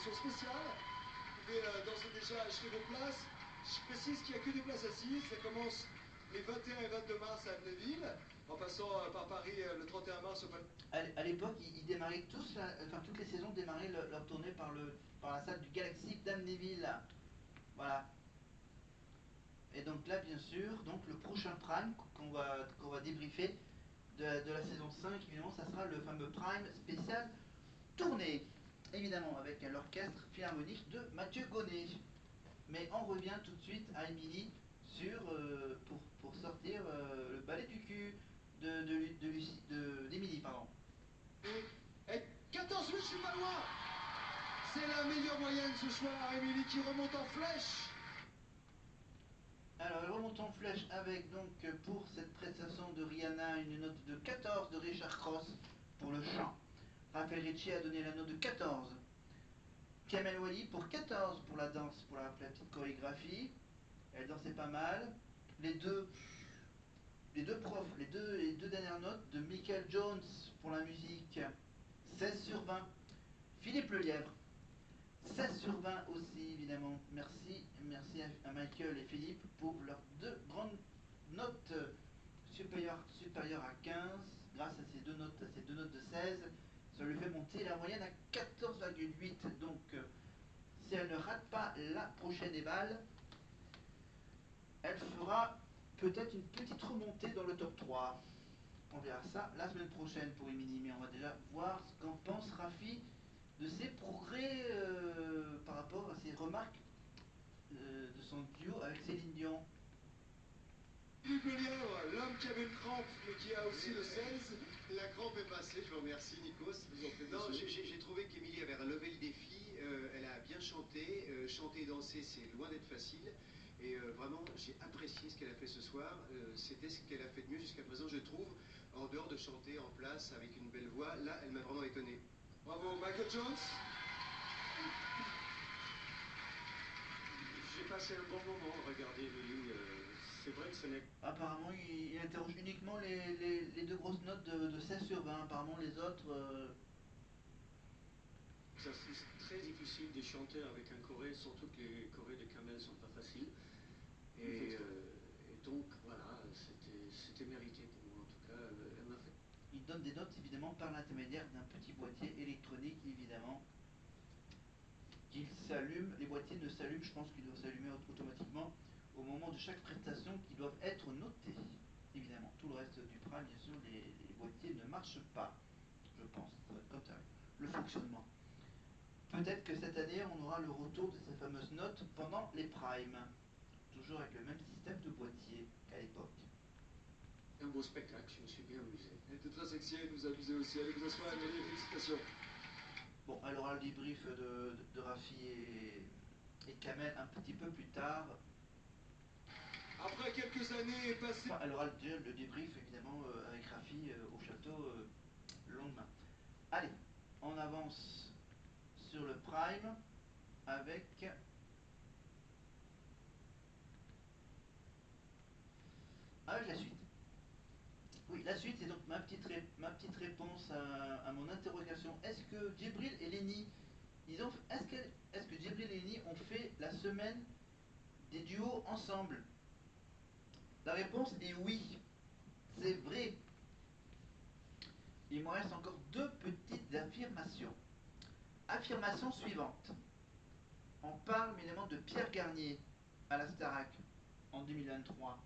émission spéciale. Vous pouvez d'ores et déjà acheter vos places. Je précise qu'il n'y a que des places assises. Ça commence les 21 et 22 mars à Amnéville, en passant par Paris le 31 mars au Palais. À l'époque, ils démarraient tous, enfin toutes les saisons démarraient leur tournée par la salle du Galaxy d'Amnéville. Voilà. Et donc là, bien sûr, donc le prochain Prime qu'on va débriefer de la saison 5, évidemment, ça sera le fameux Prime spécial tournée, évidemment, avec l'orchestre philharmonique de Mathieu Gonnet. Mais on revient tout de suite à Émilie pour sortir le balai du cul d'Émilie, pardon. Et 14 minutes, je suis pas loin. C'est la meilleure moyenne ce soir, Émilie qui remonte en flèche. Alors, elle remonte en flèche avec, donc, pour cette prestation de Rihanna, une note de 14 de Richard Cross pour le chant. Raphaël Ricci a donné la note de 14. Kamel Wally pour 14 pour la danse, pour la petite chorégraphie. Elle dansait pas mal. Les deux profs, les deux dernières notes de Michael Jones pour la musique, 16 sur 20. Philippe Lelièvre, 16 sur 20 aussi, évidemment. Merci à Michael et Philippe pour leurs deux grandes notes supérieures à 15. Grâce à ces deux notes de 16, ça lui fait monter la moyenne à 14,8. Donc, si elle ne rate pas la prochaine éval, elle fera peut-être une petite remontée dans le top 3. On verra ça la semaine prochaine pour Émilie, mais on va déjà voir ce qu'en pense Rafi de ses progrès par rapport à ses remarques de son duo avec Céline Dion. Philippe Lelièvre, l'homme qui avait une crampe, mais qui a aussi le 16. La crampe est passée, je vous remercie Nikos. Non, j'ai trouvé qu'Émilie avait relevé le défi, elle a bien chanté, chanter et danser c'est loin d'être facile. Et vraiment, j'ai apprécié ce qu'elle a fait ce soir. C'était ce qu'elle a fait de mieux jusqu'à présent, je trouve, en dehors de chanter en place avec une belle voix. Là, elle m'a vraiment étonné. Bravo, Michael Jones. J'ai passé un bon moment à regarder Émilie. C'est vrai que ce n'est... Apparemment, il interroge uniquement les deux grosses notes de 16 sur 20. Apparemment, les autres... C'est très difficile de chanter avec un choré, surtout que les chorés de Kamel sont pas faciles. Et donc, voilà, c'était mérité pour moi, en tout cas. Elle m'a fait... Il donne des notes, évidemment, par l'intermédiaire d'un petit boîtier électronique, évidemment, qu'il s'allume. Les boîtiers ne s'allument, je pense qu'ils doivent s'allumer automatiquement au moment de chaque prestation, qui doivent être notés. Évidemment, tout le reste du Prime, bien sûr, les boîtiers ne marchent pas, je pense. Ça va être comme ça, le fonctionnement. Peut-être que cette année, on aura le retour de ces fameuses notes pendant les primes. Toujours avec le même système de boîtier qu'à l'époque. Un beau spectacle, je me suis bien amusé. Elle était très sexy, elle nous a amusé aussi. Allez, vous asseoir, Émilie, félicitations. Bon, elle aura le débrief de Rafi et Kamel un petit peu plus tard. Après quelques années passées... Enfin, elle aura le débrief, évidemment, avec Rafi au château le lendemain. Allez, on avance sur le Prime avec... Avec la suite. Oui, la suite, c'est donc ma petite réponse à mon interrogation. Est-ce que Djibril et Lenny, est-ce que Djibril et Lenny ont fait la semaine des duos ensemble? La réponse est oui. C'est vrai. Il me reste encore deux petites affirmations. Affirmation suivante. On parle évidemment de Pierre Garnier à la Starac en 2023.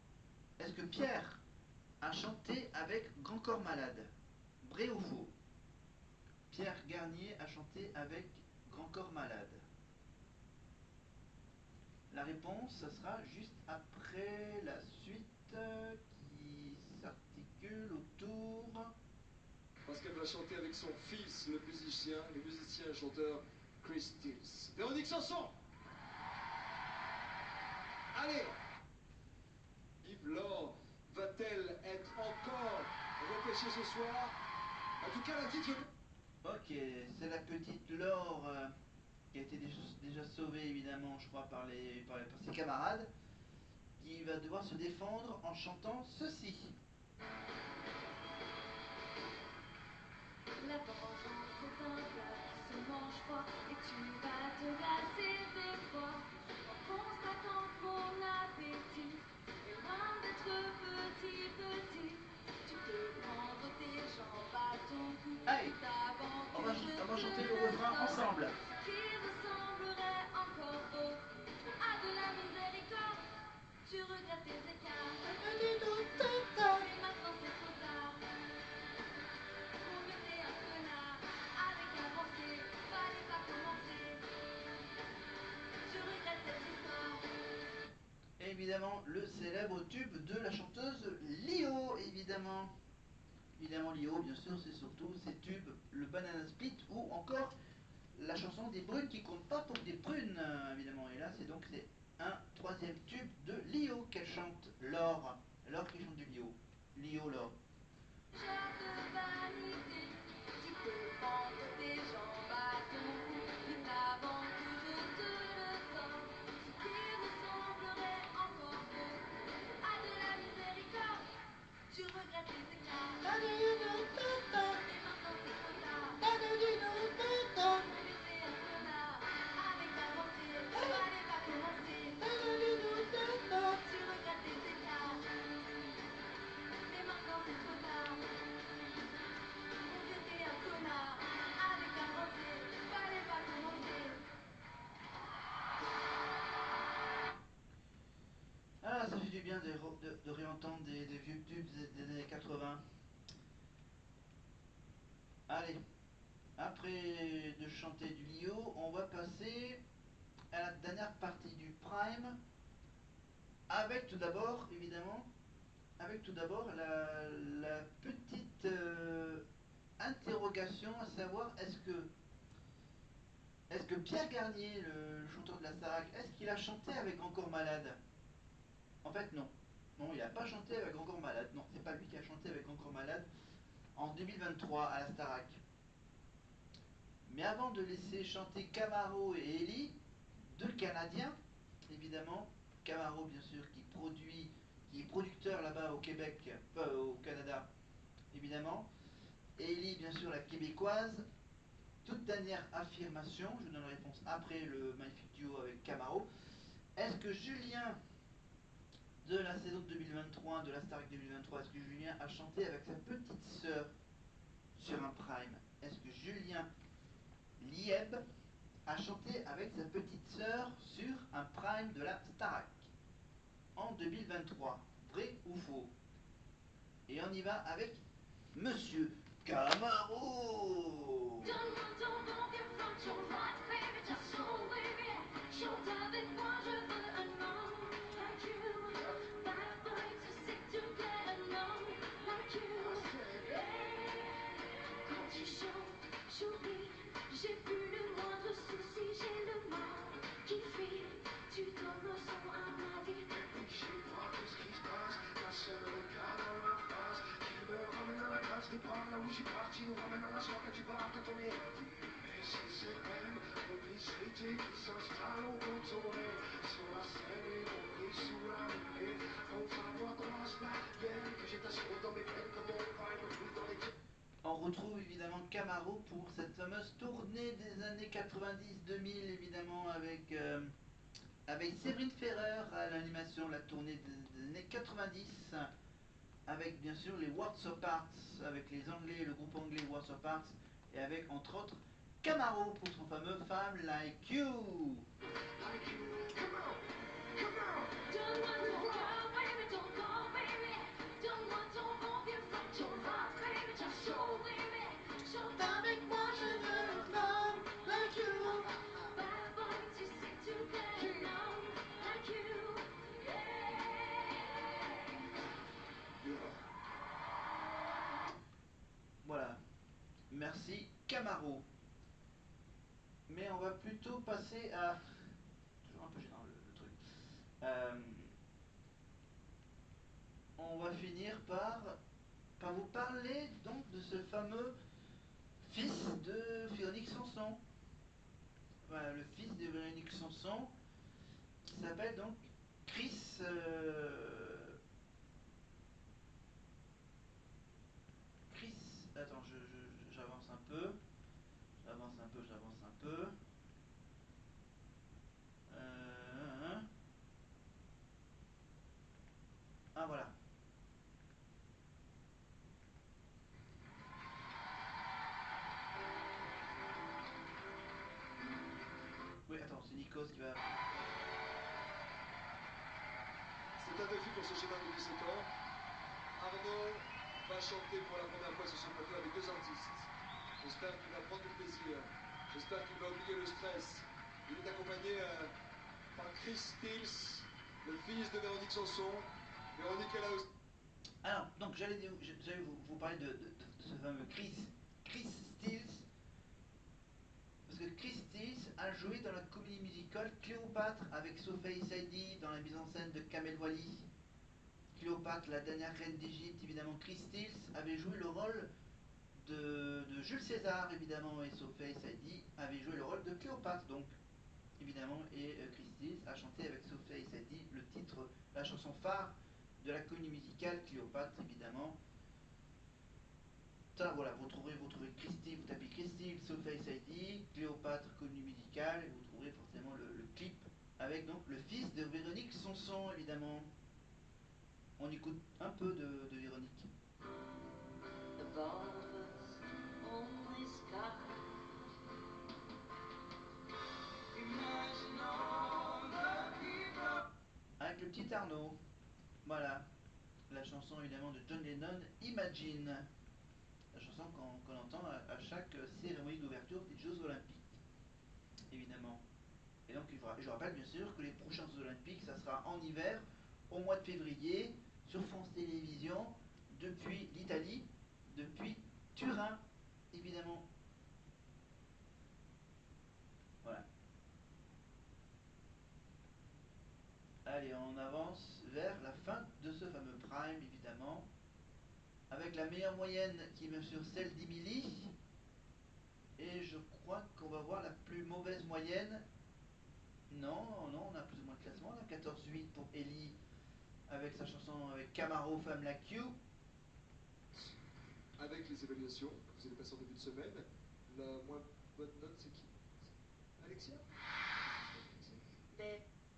Est-ce que Pierre a chanté avec Grand Corps Malade? Vrai ou faux? Pierre Garnier a chanté avec Grand Corps Malade. La réponse, ça sera juste après la suite qui s'articule autour... Parce qu'elle va chanter avec son fils, le musicien et chanteur Chris Stills. Véronique Sanson. Allez. Yves Laure va-t-elle être encore repêchée ce soir? En tout cas, la titre... Ok, c'est la petite Laure qui a été déjà sauvée, évidemment, je crois, par ses camarades, qui va devoir se défendre en chantant ceci. La vengeance est un plat qui se mange mange froid et tu vas te lasser de froid en constatant que mon appétit est loin d'être petit, petit. Tu peux prendre tes jambes à ton cou Allez, tout avant on que va, je on va te chanter le le refrain sorte. ensemble. Ce qui ressemblerait encore beaucoup à de la miséricorde. Tu regrettes tes écarts, mais maintenant c'est trop tard. Mon Dieu, t'es un connard, avec un pensée, fallait pas commencer. Je regrette cette histoire. Évidemment, le célèbre tube de la chanteuse Lio, évidemment. Évidemment, Lio, bien sûr, c'est surtout ces tubes, le Banana Split ou encore la chanson des brunes qui comptent pas pour des prunes, évidemment. Et là, c'est un troisième tube de Lio qu'elle chante, Laure. Laure qui chante du Lio. Lio, Laure. Genre de vanité, tu peux prendre tes jambes à ton cou, vite avant que je te le sorte. Ce qui ressemblerait encore beaucoup à de la miséricorde. Tu regrettes les écarts, mais maintenant c'est trop tard. Mon Dieu, t'es un connard, avec ta pensée, fallait pas commencer. Tu regrettes les écarts, mais maintenant c'est trop tard. Mon Dieu, t'es un connard, avec ta pensée, fallait pas commencer. Ah, ça fait du bien de réentendre des vieux tubes des années 80. Allez, après de chanter du Lio, on va passer à la dernière partie du Prime. Avec tout d'abord, évidemment, la petite interrogation à savoir est-ce que Pierre Garnier, le chanteur de la Starac, est-ce qu'il a chanté avec Encore Malade? En fait, non. Non, il n'a pas chanté avec Encore Malade. Non, c'est pas lui qui a chanté avec Encore Malade en 2023 à la Starac. Mais avant de laisser chanter Camaro et Ellie, deux Canadiens, évidemment, Camaro bien sûr qui est producteur là-bas au Québec, au Canada, évidemment, et Ellie bien sûr la québécoise. Toute dernière affirmation, je donne la réponse après le magnifique duo avec Camaro. Est-ce que Julien de la saison 2023, de la Starac 2023, est-ce que Julien a chanté avec sa petite sœur sur un prime? Est-ce que Julien Lieb a chanté avec sa petite sœur sur un prime de la Starac en 2023? Vrai ou faux? Et on y va avec Monsieur Camaro. Donne-moi ton nom, viens from your right, baby, just so baby. Chante avec moi, je veux un homme like you. Bad boy, tu sais que tu me plais, un homme like you. Yeah. Quand tu chantes, j'oublie, j'ai plus le moindre souci, j'ai le mal qui file. Tu donnes le son à ma vie. Et je sais pas tout ce qui se passe, ta seule regard dans la face qui me ramène à la case départ, là où je suis parti, nous ramène à la soirée que tu parles de ton nez. Et si c'est même complicité qui s'installe au contourné sur la scène et compris sous la nuée, on va voir comment se passe, que j'ai ta sourd dans mes veines comme mon pain me fout dans les pieds. On retrouve évidemment Camaro pour cette fameuse tournée des années 90-2000, évidemment avec Séverine Ferrer à l'animation, la tournée des années 90, avec bien sûr les Words of Arts, avec les Anglais, le groupe anglais Words of Arts, et avec entre autres Camaro pour son fameux Femme Like You. Donne-moi ton cœur, baby, ton corps, baby. Donne-moi ton nom, viens from your right, baby, just so baby. Chante avec moi, je veux un homme like you. Bad boy, tu sais que tu me plais, un homme like you. Yeah. Voilà, merci Camaro. Mais on va plutôt passer à... Toujours un peu gênant le truc. On va finir par vous parler donc de ce fameux fils de Véronique Sanson. Voilà, le fils de Véronique Sanson qui s'appelle donc Chris. Chris. Attends, j'avance un peu. J'avance un peu. Ah voilà. Oui, attends, c'est Nikos qui va... C'est un défi pour ce jeune homme de 17 ans. Arnaud va chanter pour la première fois sur ce plateau avec deux artistes. J'espère qu'il va prendre du plaisir. J'espère qu'il va oublier le stress. Il est accompagné par Chris Stills, le fils de Véronique Sanson. Véronique, elle a aussi... Alors, donc j'allais vous parler de ce fameux Chris Stills. Parce que Chris Stills a joué dans la comédie musicale Cléopâtre avec Sophie Saidi dans la mise en scène de Kamel Wally. Cléopâtre, la dernière reine d'Égypte, évidemment. Chris Stills avait joué le rôle de Jules César, évidemment, et Sophie Saidi avait joué le rôle de Cléopâtre, donc, évidemment, et Chris Stills a chanté avec Sophie Saidi le titre, la chanson phare de la comédie musicale Cléopâtre, évidemment. Ça, voilà, vous trouverez Chris Stills, vous tapez Chris Stills, Sophie Saidi, Cléopâtre, comédie musicale, et vous trouverez forcément le clip avec donc le fils de Véronique Sanson, évidemment. On écoute un peu de Véronique. Avec le petit Arnaud. Voilà. La chanson évidemment de John Lennon, Imagine. La chanson qu'on entend à chaque cérémonie d'ouverture des Jeux Olympiques. Évidemment. Et donc je rappelle bien sûr que les prochains Jeux Olympiques, ça sera en hiver, au mois de février, sur France Télévisions, depuis l'Italie, depuis Turin, évidemment. Voilà. Allez, on avance vers la fin de ce fameux prime, évidemment. Avec la meilleure moyenne qui est bien sûr celle d'Emily. Et je crois qu'on va voir la plus mauvaise moyenne. Non, on a plus ou moins de classement. On a 14-8 pour Ellie avec sa chanson avec Camaro, Femme Like You. Avec les évaluations que vous allez passer en début de semaine, la moins bonne note, c'est qui? Alexia?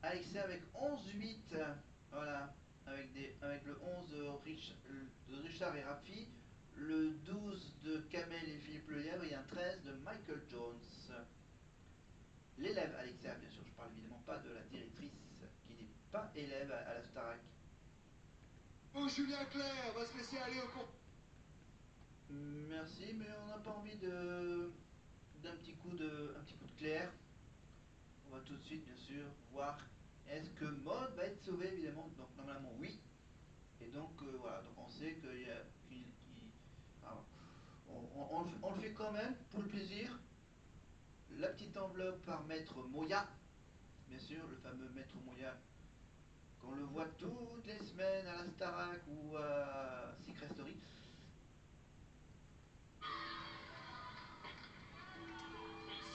Alexia avec 11-8. Voilà. Avec le 11 de Richard et Rafi, le 12 de Kamel et Philippe Lelièvre et un 13 de Michael Jones. L'élève Alexia, bien sûr, je parle évidemment pas de la directrice qui n'est pas élève à la Starac. Oh, Julien Clerc va se laisser aller au cours. Merci, mais on n'a pas envie d'un petit coup de Claire. On va tout de suite, bien sûr, voir est-ce que Maud va être sauvée, évidemment. Donc normalement oui. Et donc voilà, donc on sait qu'il y a alors, on le fait quand même pour le plaisir. La petite enveloppe par Maître Moya, bien sûr, le fameux Maître Moya qu'on le voit toutes les semaines à la Starac ou à Secret Story.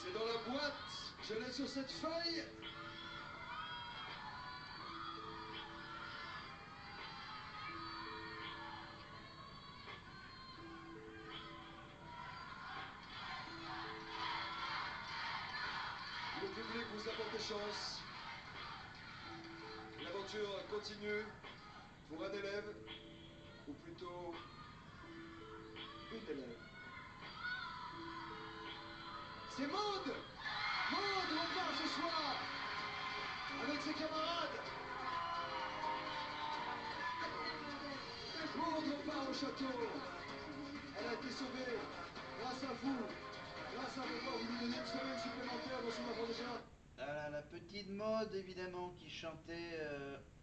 C'est dans la boîte. Je l'ai sur cette feuille. Le public vous apporte des chances. L'aventure continue pour un élève, ou plutôt une élève. C'est Maud! Maud repart ce soir avec ses camarades. Maud repart au château. Elle a été sauvée grâce à vous. Grâce à vos voix, vous lui donnez une semaine supplémentaire dans son apprentissage. Voilà, la petite Maud évidemment qui chantait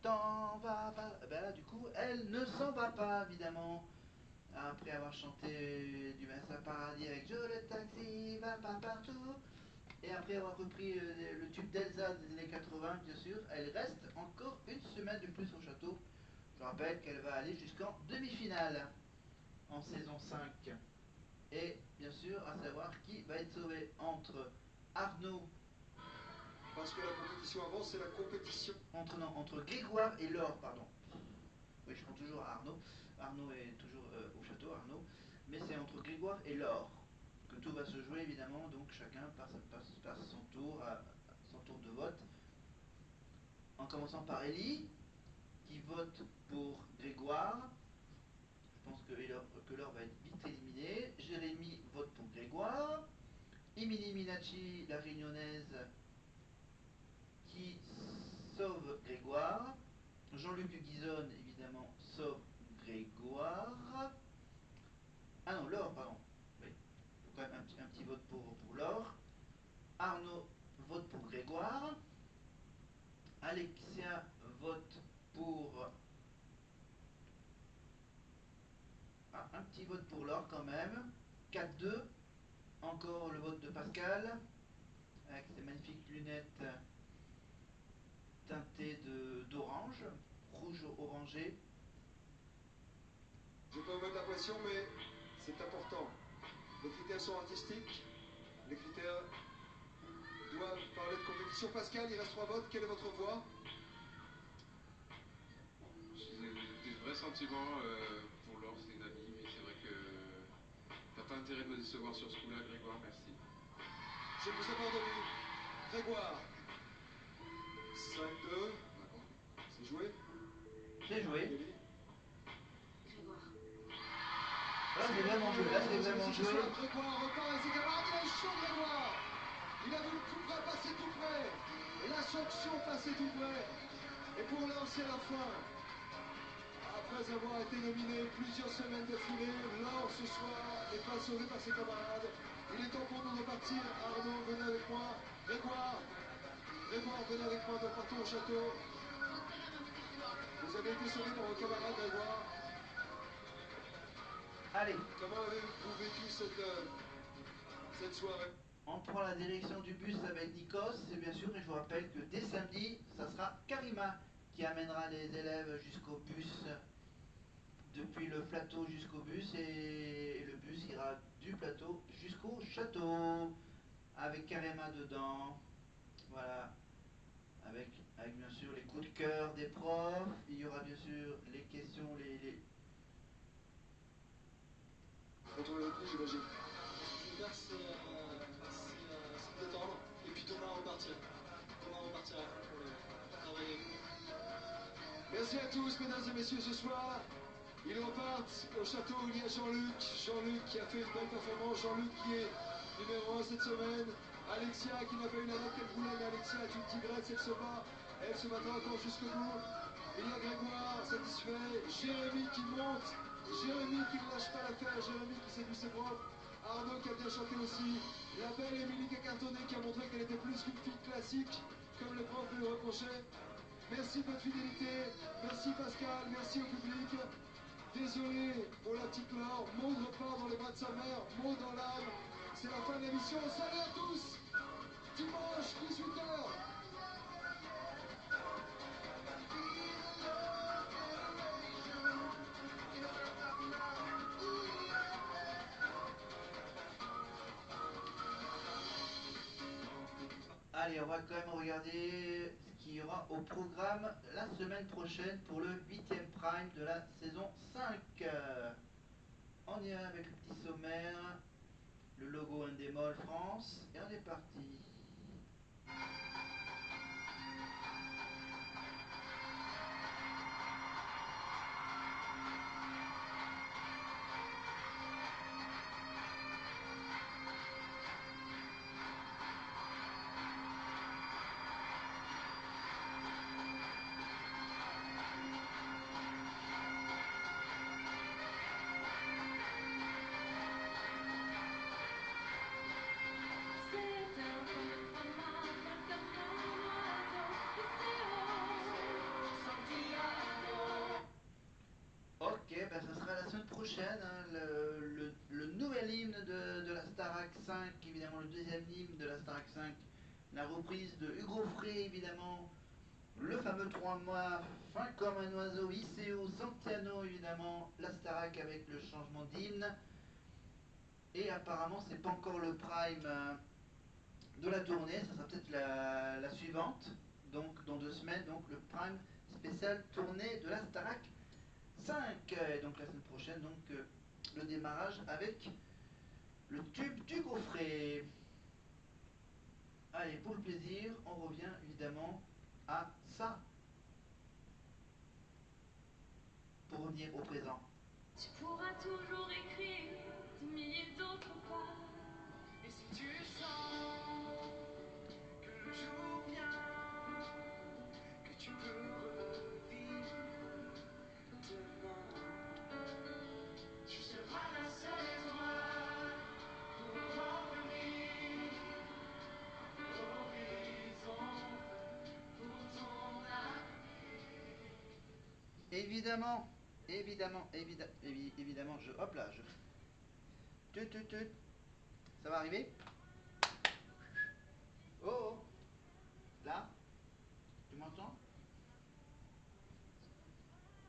T'en vas pas. Ben là du coup elle ne s'en va pas évidemment. Après avoir chanté du Vincent Paradis avec Je le taxi va pas partout. Et après avoir repris le tube d'Elsa des années 80 bien sûr, elle reste encore une semaine de plus au château. Je rappelle qu'elle va aller jusqu'en demi-finale en saison 5. Et bien sûr à savoir qui va être sauvé entre Arnaud. Parce que la compétition avance, c'est la compétition. Entre Grégoire et Laure, pardon. Oui, je prends toujours à Arnaud. Arnaud est toujours au château, Arnaud. Mais c'est entre Grégoire et Laure que que tout va se jouer évidemment, donc chacun passe son tour, son tour de vote. En commençant par Ellie, qui vote pour Grégoire. Je pense que Laure va être vite éliminée. Jérémy vote pour Grégoire. Émilie Minacci, la Réunionnaise, qui sauve Grégoire. Jean-Luc Guizone, évidemment, sauve Grégoire. Ah non, Laure, pardon. Oui, il faut quand même un petit vote pour Laure. Arnaud vote pour Grégoire. Alexia vote pour... Ah, un petit vote pour Laure quand même. 4-2. Encore le vote de Pascal, avec ses magnifiques lunettes teintées d'orange, rouge orangé. Je peux vous mettre la pression, mais c'est important. Les critères sont artistiques. Les critères doivent parler de compétition. Pascal, il reste 3 votes. Quelle est votre voix? J'ai des vrais sentiments pour Laure, c'est une amie, mais c'est vrai que t'as pas intérêt de me décevoir sur ce coup-là, Grégoire, merci. Je ne vous ai pas entendu. Grégoire. 5-2. C'est joué? C'est joué. Kelly? Grégoire. Là c'est vraiment joué, là c'est vraiment joué. Grégoire repart et ses camarades, il est chaud Grégoire. Il a vu le tout près passer tout près. La sanction passer tout près. Et pour Laure, c'est la fin. Après avoir été nominé plusieurs semaines d'affilée, Laure ce soir n'est pas sauvé par ses camarades. Il est temps pour nous de partir. Arnaud, venez avec moi. Grégoire, venez avec moi, nous partons au château. Vous avez été sauvé par vos camarades, Grégoire. Allez, Comment avez-vous vécu cette soirée? on prend la direction du bus avec Nikos, et bien sûr, et je vous rappelle que dès samedi, ça sera Karima qui amènera les élèves jusqu'au bus, depuis le plateau jusqu'au bus, et le bus ira du plateau jusqu'au château, avec Karima dedans, voilà, avec bien sûr les coups de cœur des profs, il y aura bien sûr les questions, Retournez le coup, j'imagine. L'hiver, c'est se détendre et puis demain repartir. Demain repartir à fond pour travailler. Merci à tous, mesdames et messieurs, ce soir. Ils repartent au château où il y a Jean-Luc. Jean-Luc qui a fait une belle performance. Jean-Luc qui est numéro 1 cette semaine. Alexia qui n'a pas eu la note qu'elle voulait, mais Alexia est une tigresse, elle se bat. Elle se battra encore jusqu'au bout. Il y a Grégoire, satisfait. Jérémy qui monte. Jérémy qui ne lâche pas l'affaire. Jérémy qui séduit ses profs. Arnaud qui a bien chanté aussi. La belle Émilie qui a cartonné, qui a montré qu'elle était plus qu'une fille classique, comme les profs lui reprochaient. Merci de votre fidélité, merci Pascal, merci au public. Désolé pour la petite Laure, Maud repart dans les bras de sa mère, Maud dans l'âme. C'est la fin de l'émission, salut à tous. Dimanche 18h. Allez, on va quand même regarder ce qu'il y aura au programme la semaine prochaine pour le 8e prime de la saison 5. On y va avec le petit sommaire, le logo Endemol France, et on est parti. C'est un panorama comme un oiseau poussé haut, Santiago. Ok, ben ça sera la semaine prochaine, hein, le nouvel hymne de la Starac 5, évidemment le deuxième hymne de la Starac 5, la reprise de Hugo Frey, évidemment, le fameux 3 mois, fin comme un oiseau, Iseo, Santiano, évidemment, la Starac avec le changement d'hymne, et apparemment c'est pas encore le prime de la tournée, ça sera peut-être la suivante, donc dans 2 semaines, donc le prime spécial tournée de la Starac 5, et donc la semaine prochaine, donc le démarrage avec le tube d'Hugo Allez, pour le plaisir, on revient évidemment à ça. Pour revenir au présent. Tu pourras toujours écrire 10 000 d'autres pages. Et si tu sens que le jour vient, que tu peux revivre demain, tu seras la seule étoile pour ouvrir l'horizon pour ton avenir. Évidemment, évidemment, hop là, tut. Ça va arriver? Oh, là, tu m'entends?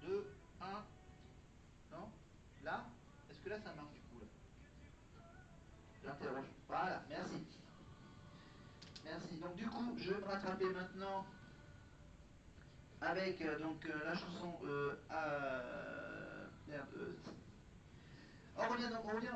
2, 1, non? Là? Est-ce que là ça marche du coup là? J'interroge. Voilà, merci. Merci. Donc du coup, je vais me rattraper maintenant avec la chanson merde. On revient